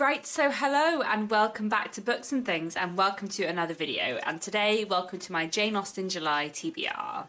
Right, so hello and welcome back to Books and Things, and welcome to another video, and today welcome to my Jane Austen July TBR.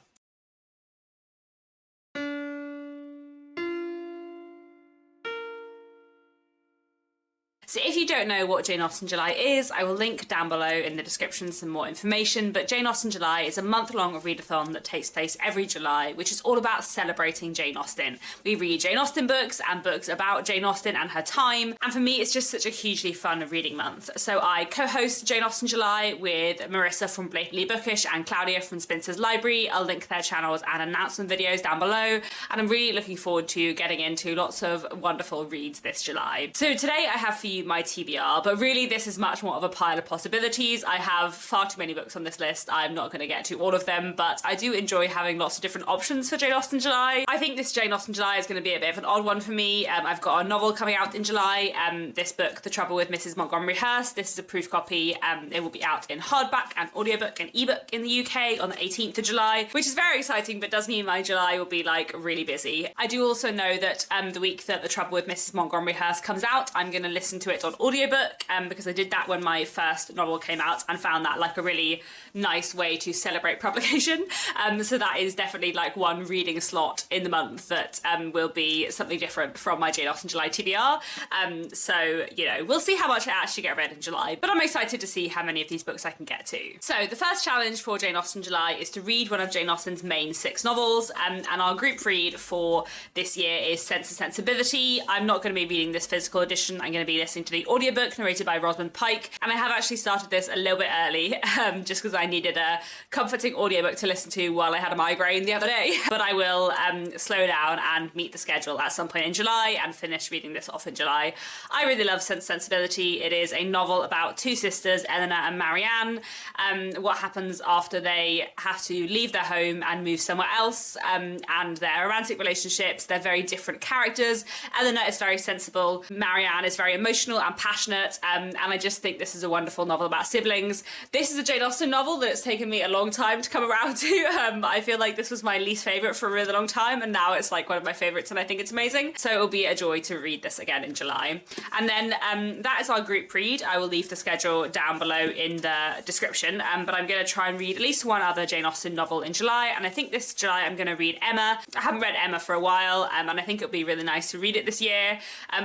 So if you don't know what Jane Austen July is, I will link down below in the description some more information, but Jane Austen July is a month-long readathon that takes place every July, which is all about celebrating Jane Austen. We read Jane Austen books and books about Jane Austen and her time, and for me it's just such a hugely fun reading month. So I co-host Jane Austen July with Marissa from Blatantly Bookish and Claudia from Spencer's Library. I'll link their channels and announcement videos down below, and I'm really looking forward to getting into lots of wonderful reads this July. So today I have for you my TBR, but really this is much more of a pile of possibilities. I have far too many books on this list. I'm not going to get to all of them, but I do enjoy having lots of different options for Jane Austen July. I think this Jane Austen July is going to be a bit of an odd one for me. I've got a novel coming out in July, this book, The Trouble with Mrs. Montgomery Hearst. This is a proof copy. It will be out in hardback and audiobook and ebook in the UK on the 18th of July, which is very exciting, but does mean my July will be like really busy. I do also know that the week that The Trouble with Mrs. Montgomery Hearst comes out, I'm going to listen to it on audiobook because I did that when my first novel came out and found that like a really nice way to celebrate publication. So that is definitely like one reading slot in the month that will be something different from my Jane Austen July TBR. So, you know, we'll see how much I actually get read in July, but I'm excited to see how many of these books I can get to. So the first challenge for Jane Austen July is to read one of Jane Austen's main 6 novels, and our group read for this year is Sensibility. I'm not going to be reading this physical edition. I'm going to be listening to the audiobook narrated by Rosamund Pike, and I have actually started this a little bit early just because I needed a comforting audiobook to listen to while I had a migraine the other day. But I will slow down and meet the schedule at some point in July and finish reading this off in July. I really love Sensibility. It is a novel about 2 sisters, Eleanor and Marianne. What happens after they have to leave their home and move somewhere else, and their romantic relationships. They're very different characters. Eleanor is very sensible, Marianne is very emotional and passionate, and I just think this is a wonderful novel about siblings. This is a Jane Austen novel that it's taken me a long time to come around to. I feel like this was my least favourite for a really long time, and now it's like one of my favourites, and I think it's amazing. So it will be a joy to read this again in July. And then that is our group read. I will leave the schedule down below in the description, but I'm going to try and read at least one other Jane Austen novel in July, and I think this July I'm going to read Emma. I haven't read Emma for a while, and I think it'll be really nice to read it this year,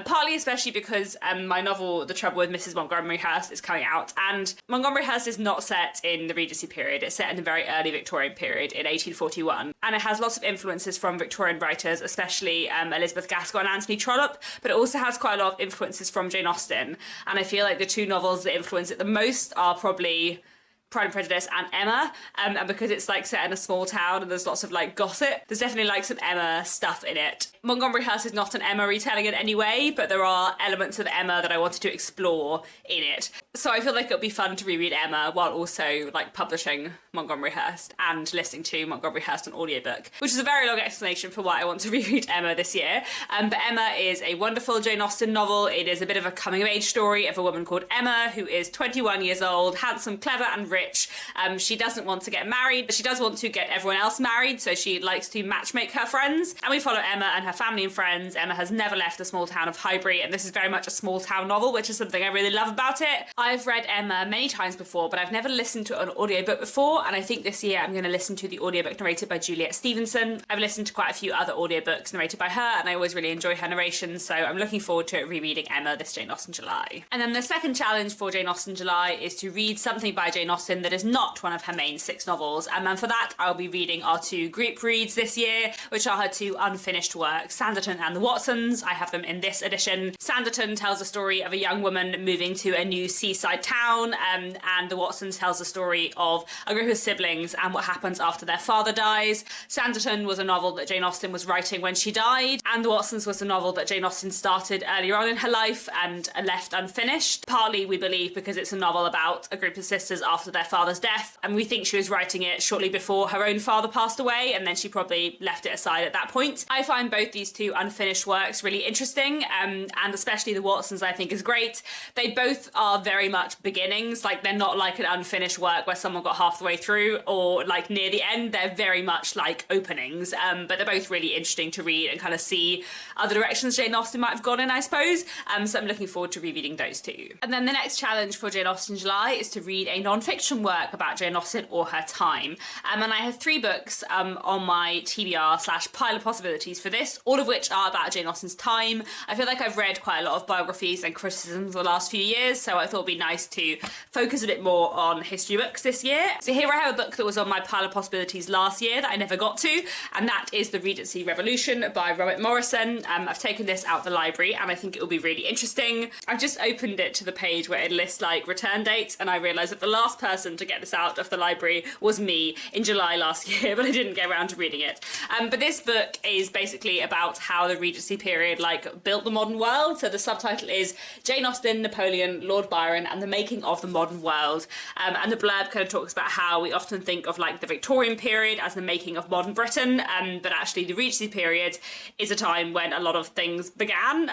partly especially because my novel The Trouble with Mrs. Montgomery Hearst is coming out, and Montgomery Hearst is not set in the Regency period. It's set in the very early Victorian period in 1841, and it has lots of influences from Victorian writers, especially Elizabeth Gaskell and Anthony Trollope, but it also has quite a lot of influences from Jane Austen, and I feel like the 2 novels that influence it the most are probably Pride and Prejudice and Emma, and because it's like set in a small town and there's lots of like gossip, there's definitely like some Emma stuff in it. Montgomery Hearst is not an Emma retelling in any way, but there are elements of Emma that I wanted to explore in it. So I feel like it'll be fun to reread Emma while also like publishing Montgomery Hearst and listening to Montgomery Hearst on audiobook, which is a very long explanation for why I want to reread Emma this year. But Emma is a wonderful Jane Austen novel. It is a bit of a coming of age story of a woman called Emma who is 21 years old, handsome, clever and rich. She doesn't want to get married, but she does want to get everyone else married, so she likes to matchmake her friends. And we follow Emma and her family and friends. Emma has never left the small town of Highbury, and this is very much a small town novel, which is something I really love about it. I've read Emma many times before, but I've never listened to an audiobook before, and I think this year I'm going to listen to the audiobook narrated by Juliet Stevenson. I've listened to quite a few other audiobooks narrated by her, and I always really enjoy her narration, so I'm looking forward to rereading Emma this Jane Austen July. And then the second challenge for Jane Austen July is to read something by Jane Austen that is not one of her main 6 novels, and then for that I'll be reading our 2 group reads this year, which are her 2 unfinished works, Sanditon and the Watsons. I have them in this edition. Sanditon tells a story of a young woman moving to a new seaside town, and the Watsons tells the story of a group of siblings and what happens after their father dies. Sanditon was a novel that Jane Austen was writing when she died, and the Watsons was a novel that Jane Austen started earlier on in her life and left unfinished, partly we believe because it's a novel about a group of sisters after their father's death, and we think she was writing it shortly before her own father passed away, and then she probably left it aside at that point. I find both these two unfinished works really interesting, and especially the Watsons I think is great. They both are very much beginnings, like they're not like an unfinished work where someone got half the way through or like near the end. They're very much like openings, but they're both really interesting to read and kind of see other directions Jane Austen might have gone in, I suppose. So I'm looking forward to rereading those two. And then the next challenge for Jane Austen July is to read a non-fiction work about Jane Austen or her time. And I have 3 books on my TBR / pile of possibilities for this, all of which are about Jane Austen's time. I feel like I've read quite a lot of biographies and criticisms the last few years, so I thought it'd be nice to focus a bit more on history books this year. So here I have a book that was on my pile of possibilities last year that I never got to, and that is The Regency Revolution by Robert Morrison. I've taken this out the library and I think it will be really interesting. I've just opened it to the page where it lists like return dates, and I realised that the last person to get this out of the library was me in July last year, but I didn't get around to reading it. But this book is basically about how the Regency period like built the modern world. So the subtitle is Jane Austen, Napoleon, Lord Byron and the Making of the Modern World. And the blurb kind of talks about how we often think of like the Victorian period as the making of modern Britain, but actually the Regency period is a time when a lot of things began.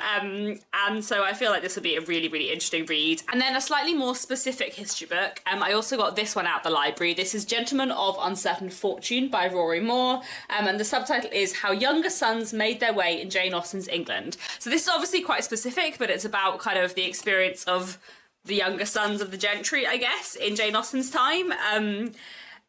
And so I feel like this will be a really, really interesting read. And then a slightly more specific history book. I also got this one out the library. This is Gentlemen of Uncertain Fortune by Rory Moore. And the subtitle is How Younger Sons Made Their Way in Jane Austen's England. So this is obviously quite specific, but it's about kind of the experience of the younger sons of the gentry, I guess, in Jane Austen's time. And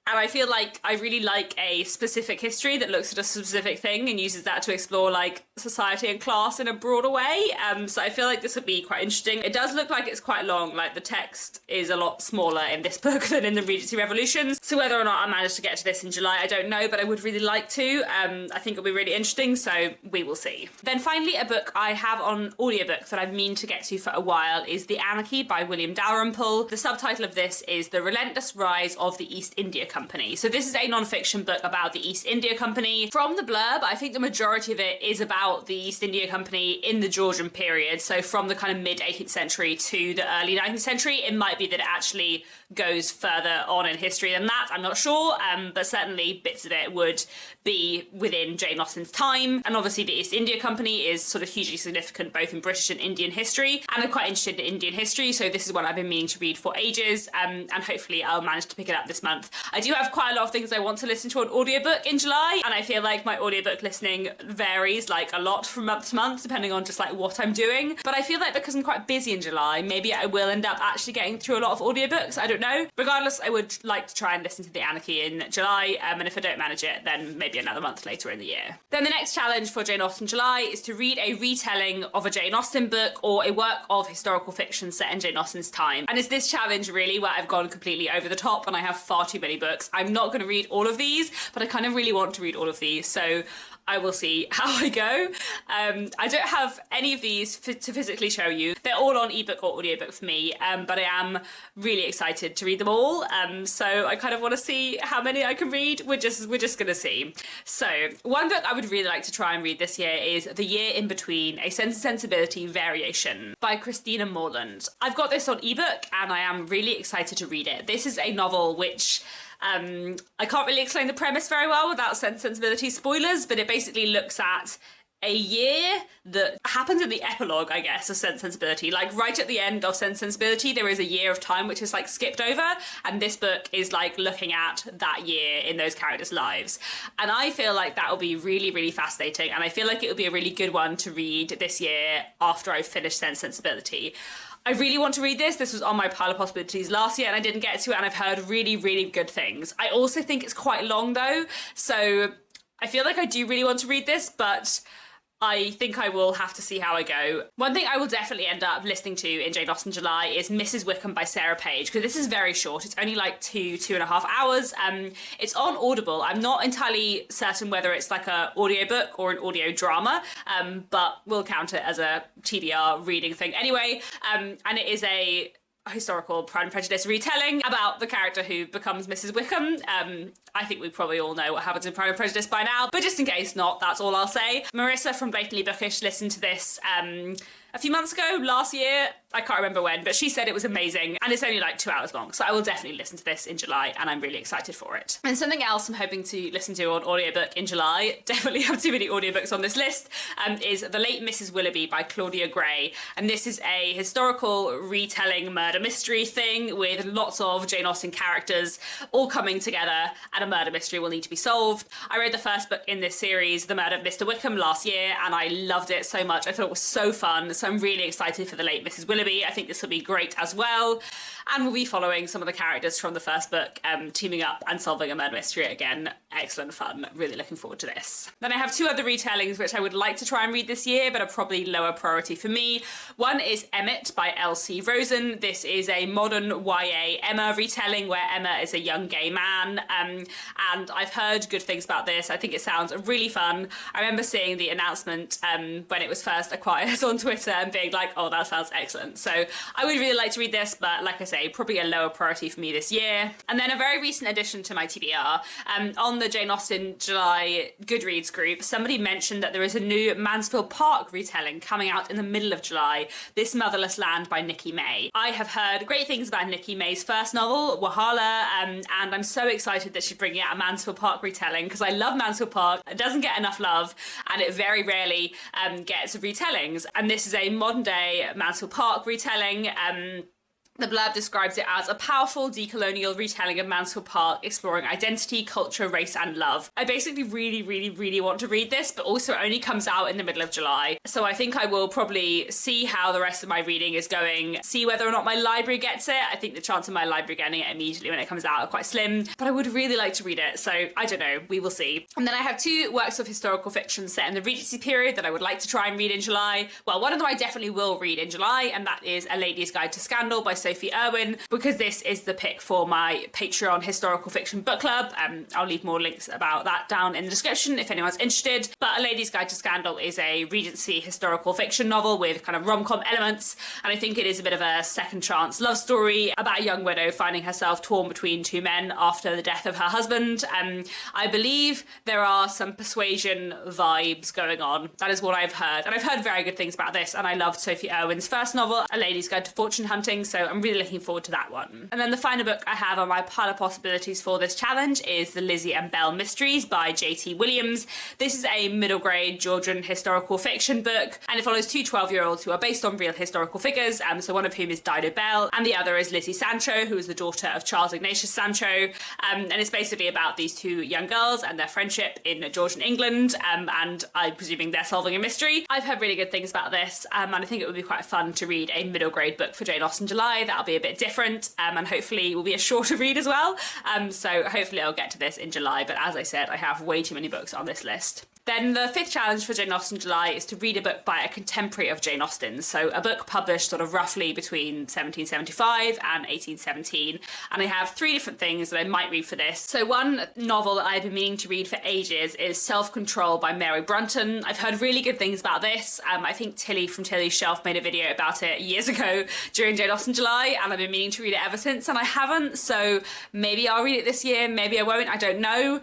I feel like I really like a specific history that looks at a specific thing and uses that to explore like society and class in a broader way. So I feel like this would be quite interesting. It does look like it's quite long, like the text is a lot smaller in this book than in the Regency Revolutions. So whether or not I manage to get to this in July, I don't know, but I would really like to. I think it'll be really interesting, so we will see. Then finally, a book I have on audiobook that I've meant to get to for a while is The Anarchy by William Dalrymple. The subtitle of this is The Relentless Rise of the East India Company. So this is a non-fiction book about the East India Company. From the blurb, I think the majority of it is about the East India Company in the Georgian period. So from the kind of mid-18th century to the early 19th century. It might be that it actually goes further on in history than that, I'm not sure, but certainly bits of it would be within Jane Austen's time. And obviously the East India Company is sort of hugely significant both in British and Indian history, and I'm quite interested in Indian history, so this is one I've been meaning to read for ages, and hopefully I'll manage to pick it up this month. I do have quite a lot of things I want to listen to on audiobook in July, and I feel like my audiobook listening varies like a lot from month to month depending on just like what I'm doing, but I feel like because I'm quite busy in July, maybe I will end up actually getting through a lot of audiobooks, I don't know. Regardless, I would like to try and listen to The Anarchy in July, and if I don't manage it, then maybe another month later in the year. Then the next challenge for Jane Austen July is to read a retelling of a Jane Austen book or a work of historical fiction set in Jane Austen's time. And it's this challenge really where I've gone completely over the top and I have far too many books. I'm not going to read all of these, but I kind of really want to read all of these, so I will see how I go. I don't have any of these to physically show you. They're all on ebook or audiobook for me, but I am really excited to read them all. So I kind of want to see how many I can read. We're just gonna see. So one book I would really like to try and read this year is The Year in Between, a Sense and Sensibility variation by Christina Morland. I've got this on ebook and I am really excited to read it. This is a novel which I can't really explain the premise very well without Sense and Sensibility spoilers, but it basically looks at a year that happens in the epilogue, I guess, of Sense and Sensibility. Like right at the end of Sense and Sensibility, there is a year of time which is like skipped over, and this book is like looking at that year in those characters' lives. And I feel like that will be really, really fascinating, and I feel like it will be a really good one to read this year after I've finished Sense and Sensibility. I really want to read this. This was on my pile of possibilities last year and I didn't get to it, and I've heard really, really good things. I also think it's quite long though, so I feel like I do really want to read this, but I think I will have to see how I go. One thing I will definitely end up listening to in Jane Austen July is Mrs. Wickham by Sarah Page, because this is very short. It's only like 2.5 hours. It's on Audible. I'm not entirely certain whether it's like an audiobook or an audio drama, but we'll count it as a TBR reading thing anyway. And it is a historical Pride and Prejudice retelling about the character who becomes Mrs. Wickham. I think we probably all know what happens in Pride and Prejudice by now, but just in case not, that's all I'll say. Marissa from Blatantly Bookish listened to this a few months ago, last year, I can't remember when, but she said it was amazing, and it's only like 2 hours long, so I will definitely listen to this in July, and I'm really excited for it. And something else I'm hoping to listen to on audiobook in July, definitely have too many audiobooks on this list, is The Late Mrs. Willoughby by Claudia Gray, and this is a historical retelling murder mystery thing with lots of Jane Austen characters all coming together, and a murder mystery will need to be solved. I read the first book in this series, The Murder of Mr. Wickham, last year, and I loved it so much. I thought it was so fun, so I'm really excited for The Late Mrs. Willoughby. I think this will be great as well, and we'll be following some of the characters from the first book teaming up and solving a murder mystery again. Excellent fun, really looking forward to this. Then I have 2 other retellings which I would like to try and read this year but are probably lower priority for me. One is Emmett by L.C. Rosen. This is a modern YA Emma retelling where Emma is a young gay man, and I've heard good things about this. I think it sounds really fun. I remember seeing the announcement when it was first acquired on Twitter and being like, oh, that sounds excellent. So I would really like to read this, but like I say, probably a lower priority for me this year. And then a very recent addition to my TBR, on the Jane Austen July Goodreads group, somebody mentioned that there is a new Mansfield Park retelling coming out in the middle of July, This Motherless Land by Nikki May. I have heard great things about Nikki May's first novel, Wahala, and I'm so excited that she's bringing out a Mansfield Park retelling because I love Mansfield Park. It doesn't get enough love and it very rarely gets retellings, and this is a modern day Mansfield Park retelling. The blurb describes it as a powerful decolonial retelling of Mansfield Park, exploring identity, culture, race, and love. I basically really want to read this, but also it only comes out in the middle of July. So I think I will probably see how the rest of my reading is going, see whether or not my library gets it. I think the chance of my library getting it immediately when it comes out are quite slim, but I would really like to read it. So I don't know, we will see. And then I have 2 works of historical fiction set in the Regency period that I would like to try and read in July. Well, one of them I definitely will read in July, and that is A Lady's Guide to Scandal by Sophie Irwin, because this is the pick for my Patreon historical fiction book club. I'll leave more links about that down in the description if anyone's interested. But A Lady's Guide to Scandal is a Regency historical fiction novel with kind of rom-com elements, and I think it is a bit of a second chance love story about a young widow finding herself torn between 2 men after the death of her husband. I believe there are some persuasion vibes going on. That is what I've heard, and I've heard very good things about this, and I loved Sophie Irwin's first novel, A Lady's Guide to Fortune Hunting, so I'm really looking forward to that one. And then the final book I have on my pile of possibilities for this challenge is The Lizzie and Belle Mysteries by J.T. Williams. This is a middle grade Georgian historical fiction book, and it follows 2 12-year-olds who are based on real historical figures, so one of whom is Dido Bell, and the other is Lizzie Sancho, who is the daughter of Charles Ignatius Sancho, and it's basically about these 2 young girls and their friendship in Georgian England, and I'm presuming they're solving a mystery. I've heard really good things about this, and I think it would be quite fun to read a middle grade book for Jane Austen July. That'll be a bit different, and hopefully will be a shorter read as well. So hopefully I'll get to this in July, but as I said, I have way too many books on this list. Then the 5th challenge for Jane Austen July is to read a book by a contemporary of Jane Austen, so a book published sort of roughly between 1775 and 1817, and I have 3 different things that I might read for this. So one novel that I've been meaning to read for ages is Self-Control by Mary Brunton. I've heard really good things about this. I think Tilly from Tilly's Shelf made a video about it years ago during Jane Austen July, and I've been meaning to read it ever since, and I haven't, so maybe I'll read it this year, maybe I won't, I don't know.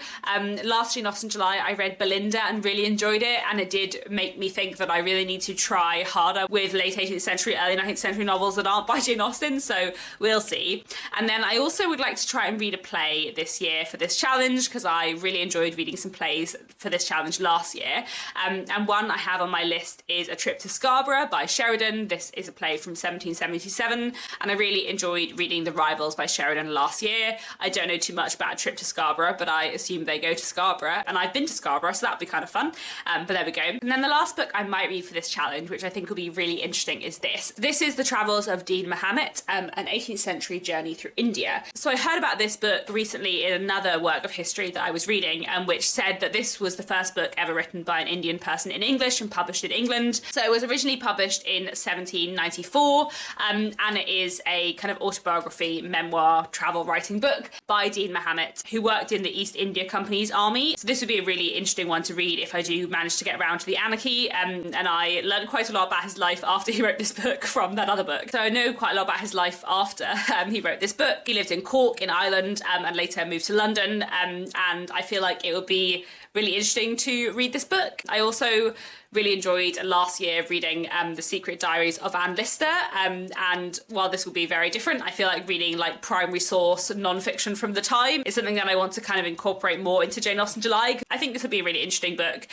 Last Jane Austen July I read Belinda and really enjoyed it, and it did make me think that I really need to try harder with late 18th century, early 19th century novels that aren't by Jane Austen, so we'll see. And then I also would like to try and read a play this year for this challenge, because I really enjoyed reading some plays for this challenge last year, and one I have on my list is A Trip to Scarborough by Sheridan. This is a play from 1777, and I really enjoyed reading The Rivals by Sheridan last year. I don't know too much about A Trip to Scarborough, but I assume they go to Scarborough, and I've been to Scarborough, so that'd be kind of fun. But there we go. And then the last book I might read for this challenge, which I think will be really interesting, is this. This is The Travels of Dean Mahomet, an 18th century journey through India. So I heard about this book recently in another work of history that I was reading, which said that this was the first book ever written by an Indian person in English and published in England. So it was originally published in 1794, and it is a kind of autobiography, memoir, travel writing book by Dean Mahomet, who worked in the East India Company's army. So this would be a really interesting one to read if I do manage to get around to the Anarchy, and I learned quite a lot about his life after he wrote this book from that other book. So I know quite a lot about his life after he wrote this book. He lived in Cork in Ireland, and later moved to London, and I feel like it would be really interesting to read this book. I also really enjoyed last year reading The Secret Diaries of Anne Lister, and while this will be very different, I feel like reading like primary source non-fiction from the time is something that I want to kind of incorporate more into Jane Austen July. I think this will be a really interesting book,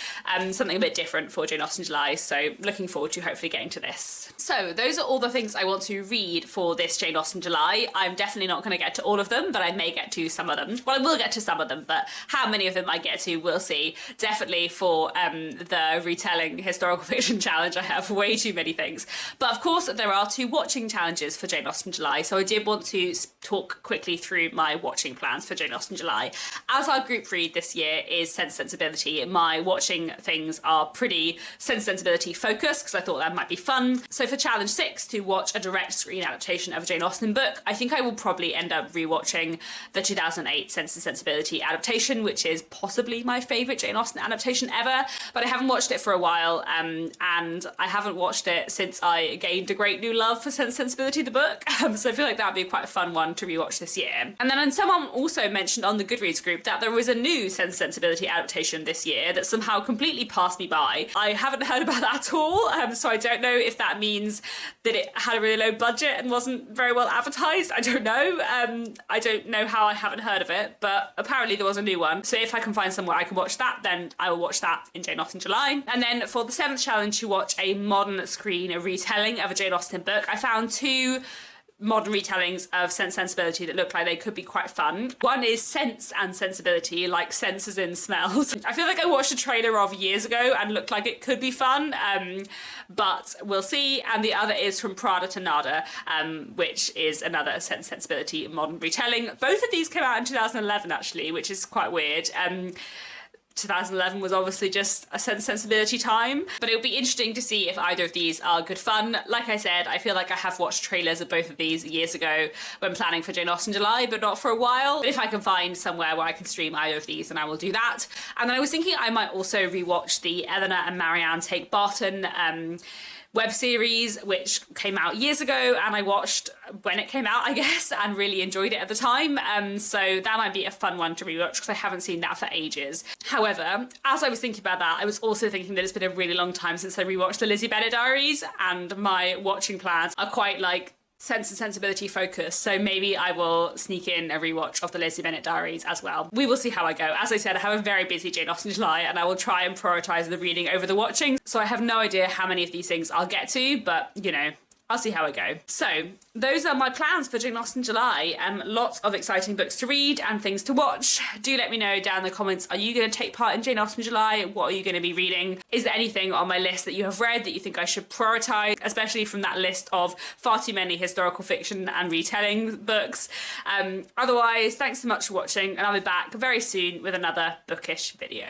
something a bit different for Jane Austen July, so looking forward to hopefully getting to this. So those are all the things I want to read for this Jane Austen July. I'm definitely not going to get to all of them, but I may get to some of them. Well, I will get to some of them, but how many of them I get to, we'll see. Definitely for the retelling historical fiction challenge, I have way too many things. But of course, there are 2 watching challenges for Jane Austen July, so I did want to talk quickly through my watching plans for Jane Austen July. As our group read this year is Sensibility, my watching things are pretty Sensibility focused because I thought that might be fun. So for challenge 6, to watch a direct screen adaptation of a Jane Austen book, I think I will probably end up rewatching the 2008 Sensibility adaptation, which is possibly my favourite Jane Austen adaptation ever, but I haven't watched it for a while, and I haven't watched it since I gained a great new love for Sensibility the book, so I feel like that would be quite a fun one to rewatch this year. And then someone also mentioned on the Goodreads group that there was a new Sensibility adaptation this year that somehow completely passed me by. I haven't heard about that at all, so I don't know if that means that it had a really low budget and wasn't very well advertised. I don't know. I don't know how I haven't heard of it, but apparently there was a new one. So if I can find somewhere I can watch that, then I will watch that in Jane Austen July. And then for the 7th challenge, to watch a modern screen retelling of a Jane Austen book, I found 2 modern retellings of Sensibility that look like they could be quite fun. One is Sense and Sensibility, like senses in smells. I feel like I watched a trailer of years ago and looked like it could be fun, but we'll see. And the other is From Prada to Nada, which is another Sensibility modern retelling. Both of these came out in 2011 actually, which is quite weird. 2011 was obviously just a Sensibility time, but it'll be interesting to see if either of these are good fun. Like I said, I feel like I have watched trailers of both of these years ago when planning for Jane Austen July, but not for a while. But if I can find somewhere where I can stream either of these, then I will do that. And then I was thinking I might also rewatch the Eleanor and Marianne Take Barton web series, which came out years ago, and I watched when it came out, I guess, and really enjoyed it at the time. So that might be a fun one to rewatch because I haven't seen that for ages. However, as I was thinking about that, I was also thinking that it's been a really long time since I rewatched the Lizzie Bennet Diaries, and my watching plans are quite like Sense and Sensibility focus, so maybe I will sneak in a rewatch of the Lizzie Bennet Diaries as well. We will see how I go. As I said, I have a very busy Jane Austen July, and I will try and prioritise the reading over the watching, so I have no idea how many of these things I'll get to, but, you know, I'll see how I go. So those are my plans for Jane Austen July. Lots of exciting books to read and things to watch. Do let me know down in the comments, are you going to take part in Jane Austen July? What are you going to be reading? Is there anything on my list that you have read that you think I should prioritise, especially from that list of far too many historical fiction and retelling books? Otherwise, thanks so much for watching, and I'll be back very soon with another bookish video.